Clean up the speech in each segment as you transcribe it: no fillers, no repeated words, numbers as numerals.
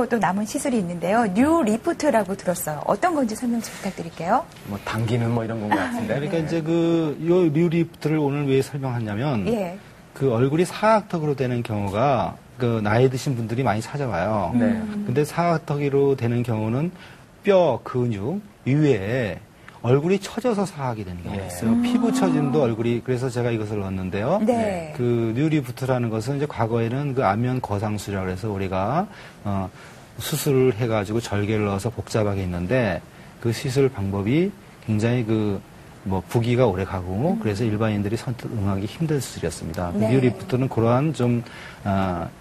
또 남은 시술이 있는데요. 뉴 리프트라고 들었어요. 어떤 건지 설명 좀 부탁드릴게요. 뭐 당기는 뭐 이런 건 것 같은데. 그러니까 이제 요 뉴 리프트를 오늘 왜 설명하냐면 예. 그 얼굴이 사각턱으로 되는 경우가 그 나이 드신 분들이 많이 찾아와요. 네. 근데 사각턱으로 되는 경우는 뼈, 근육 이외에 얼굴이 처져서 사각이 되는 경우가 있어요. 피부 처짐도 얼굴이, 그래서 제가 이것을 넣었는데요. 네. 그 뉴리프트라는 것은 이제 과거에는 그 안면 거상술이라고 해서 우리가 수술을 해가지고 절개를 넣어서 복잡하게 했는데 그 시술 방법이 굉장히 뭐 부기가 오래 가고 그래서 일반인들이 선뜻 응하기 힘든 수술이었습니다. 네. 뉴리프트는 그러한 좀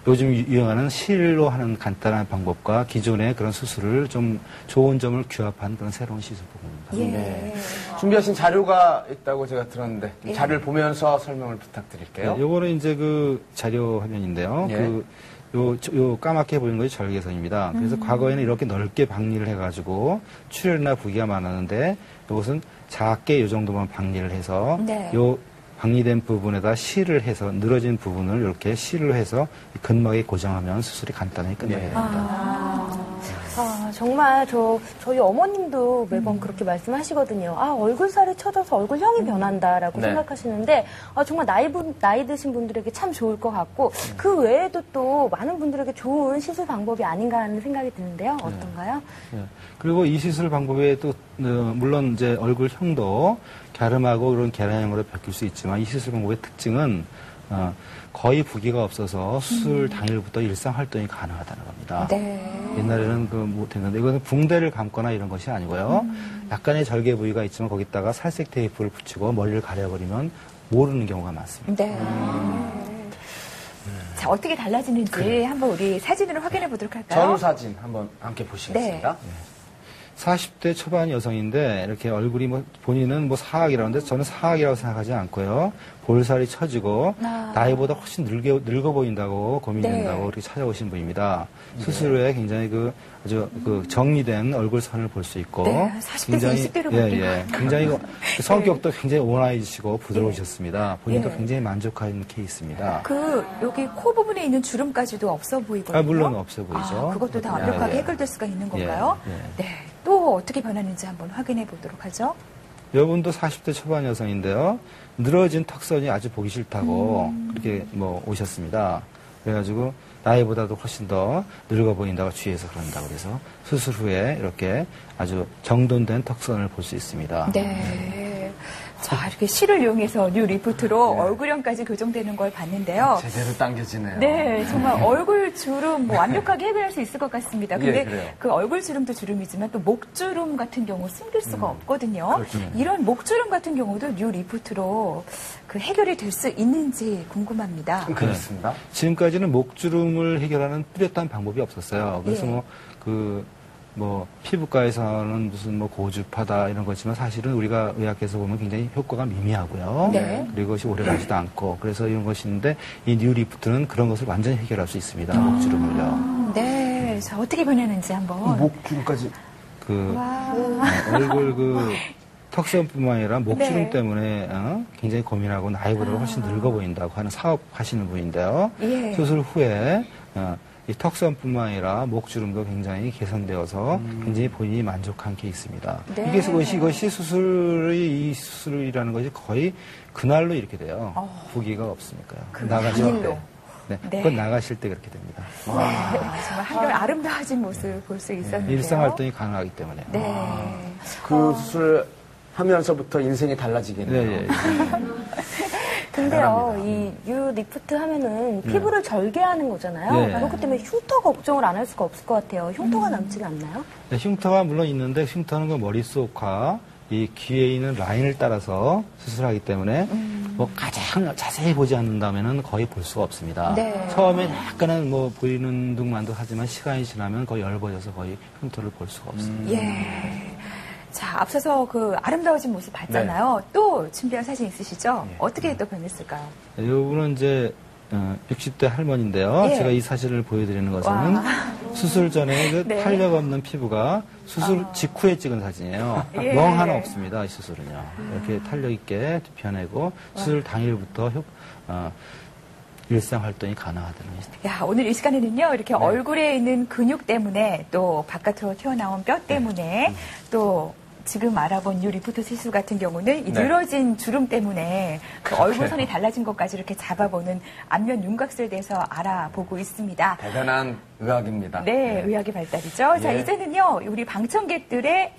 요즘 유행하는 실로 하는 간단한 방법과 기존의 그런 수술을 좀 좋은 점을 규합한 그런 새로운 시술 방법입니다. 예. 네. 준비하신 자료가 있다고 제가 들었는데 자료를 보면서 설명을 부탁드릴게요. 네, 요거는 이제 그 자료 화면인데요. 예. 요 까맣게 보이는 것이 절개선입니다. 그래서 과거에는 이렇게 넓게 박리를 해가지고 출혈이나 부기가 많았는데 이것은 작게 요 정도만 박리를 해서 네. 요 박리된 부분에다 실을 해서 늘어진 부분을 이렇게 실을 해서 근막에 고정하면 수술이 간단하게 끝나게 됩니다. 정말 저희 어머님도 매번 그렇게 말씀하시거든요. 얼굴살이 쳐져서 얼굴형이 변한다라고 네. 생각하시는데 정말 나이 드신 분들에게 참 좋을 것 같고 그 외에도 또 많은 분들에게 좋은 시술 방법이 아닌가 하는 생각이 드는데요. 어떤가요? 네. 그리고 이 시술 방법에 또 물론 이제 얼굴형도 갸름하고 그런 계란형으로 바뀔 수 있지만 이 시술 방법의 특징은 거의 부기가 없어서 수술 당일부터 일상 활동이 가능하다는 겁니다. 네. 옛날에는 못했는데 이거는 붕대를 감거나 이런 것이 아니고요. 약간의 절개 부위가 있지만 거기다가 살색 테이프를 붙이고 머리를 가려버리면 모르는 경우가 많습니다. 네. 자, 어떻게 달라지는지 한번 우리 사진으로 확인해 보도록 할까요? 전 사진 한번 함께 보시겠습니다. 네. 40대 초반 여성인데 이렇게 얼굴이 본인은 사각이라고 하는데 저는 사각이라고 생각하지 않고요. 볼살이 처지고 나이보다 훨씬 늙어 보인다고 고민된다고 그렇게 찾아오신 분입니다. 수술 후에 굉장히 아주 정리된 얼굴선을 볼 수 있고 네, 40대에서 20대로 바뀐 것 굉장히 성격도 굉장히 온화해지시고 부드러우셨습니다. 보니까 굉장히 만족한 케이스입니다. 여기 코 부분에 있는 주름까지도 없어 보이거든요. 물론 없어 보이죠. 그것도 다 완벽하게 해결될 수가 있는 건가요? 네. 또 어떻게 변하는지 한번 확인해 보도록 하죠. 여분도 40대 초반 여성인데요. 늘어진 턱선이 아주 보기 싫다고 그렇게 오셨습니다. 그래가지고 나이보다도 훨씬 더 늙어 보인다고 주위에서 그런다고 그래서 수술 후에 이렇게 아주 정돈된 턱선을 볼 수 있습니다. 네. 자, 이렇게 실을 이용해서 뉴 리프트로 얼굴형까지 교정되는 걸 봤는데요. 제대로 당겨지네요. 네, 정말 얼굴 주름 완벽하게 해결할 수 있을 것 같습니다. 근데 그 얼굴 주름도 주름이지만 또 목주름 같은 경우 숨길 수가 없거든요. 그렇군요. 이런 목주름 같은 경우도 뉴 리프트로 해결이 될 수 있는지 궁금합니다. 그렇습니다. 지금까지는 목주름을 해결하는 뚜렷한 방법이 없었어요. 그래서 피부과에서는 무슨 고주파다 이런 거지만 사실은 우리가 의학에서 보면 굉장히 효과가 미미하고요. 네. 그리고 그것이 오래 가지도 않고 그래서 이런 것인데 이 뉴리프트는 그런 것을 완전히 해결할 수 있습니다. 목주름을요. 네. 자, 어떻게 변하는지 한번. 목주름까지. 얼굴 턱선뿐만 아니라 목주름 때문에 굉장히 고민하고 나이보다 훨씬 늙어 보인다고 하는 사업 하시는 분인데요. 수술 후에 이 턱선뿐만 아니라 목주름도 굉장히 개선되어서 굉장히 본인이 만족한 케이스입니다. 네. 이것이 수술이라는 것이 거의 그날로 이렇게 돼요. 부기가 없으니까요. 나가실 때. 네. 그건 나가실 때 그렇게 됩니다. 정말 한결 아름다워진 모습을 볼 수 있었는데요. 일상 활동이 가능하기 때문에. 네. 그 수술 하면서부터 인생이 달라지겠네요. 네. 근데요, 이 뉴 리프트 하면은 피부를 절개하는 거잖아요. 그렇기 때문에 흉터 걱정을 안 할 수가 없을 것 같아요. 흉터가 남지는 않나요? 네, 흉터가 물론 있는데 흉터는 그 머릿속과 이 귀에 있는 라인을 따라서 수술하기 때문에 가장 자세히 보지 않는다면은 거의 볼 수가 없습니다. 네. 처음에 약간은 보이는 둥만도 하지만 시간이 지나면 거의 넓어져서 거의 흉터를 볼 수가 없습니다. 자, 앞서서 아름다워진 모습 봤잖아요. 또 준비한 사진 있으시죠? 어떻게 또 변했을까요? 이분은 이제 60대 할머니인데요. 제가 이 사진을 보여드리는 것은 수술 전에 탄력 없는 피부가 수술 직후에 찍은 사진이에요. 멍 하나 없습니다. 이 수술은요. 이렇게 탄력 있게 펴내고 수술 당일부터 일상 활동이 가능하다는 것입니다. 야, 오늘 이 시간에는요, 이렇게 얼굴에 있는 근육 때문에 또 바깥으로 튀어나온 뼈 때문에 또 지금 알아본 이 리프트 시술 같은 경우는 이 늘어진 주름 때문에 그 얼굴선이 달라진 것까지 이렇게 잡아보는 안면 윤곽술에 대해서 알아보고 있습니다. 대단한 의학입니다. 네, 의학의 발달이죠. 자, 이제는요, 우리 방청객들의